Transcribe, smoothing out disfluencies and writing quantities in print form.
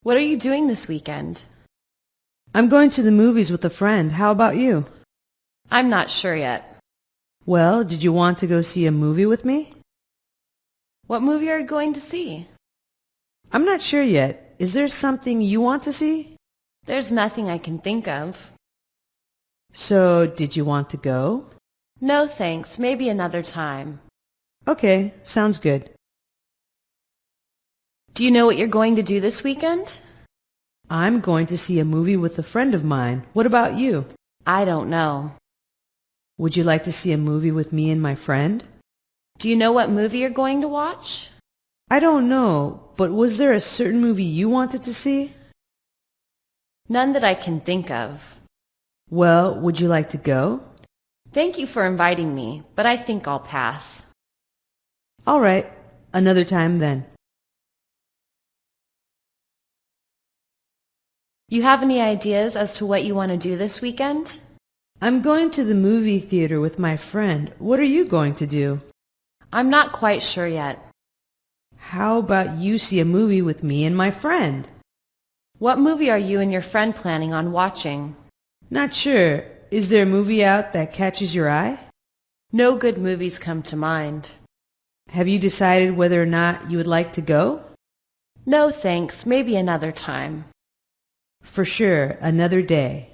What are you doing this weekend? I'm going to the movies with a friend. How about you? I'm not sure yet. Well, did you want to go see a movie with me? What movie are you going to see? I'm not sure yet. Is there something you want to see? There's nothing I can think of. So, did you want to go? No thanks, maybe another time. Okay, sounds good. Do you know what you're going to do this weekend? I'm going to see a movie with a friend of mine. What about you? I don't know. Would you like to see a movie with me and my friend? Do you know what movie you're going to watch? I don't know, but was there a certain movie you wanted to see? None that I can think of. Well, would you like to go? Thank you for inviting me, but I think I'll pass. All right, another time then. You have any ideas as to what you want to do this weekend? I'm going to the movie theater with my friend. What are you going to do? I'm not quite sure yet. How about you see a movie with me and my friend? What movie are you and your friend planning on watching? Not sure. Is there a movie out that catches your eye? No good movies come to mind. Have you decided whether or not you would like to go? No thanks, maybe another time. For sure, another day.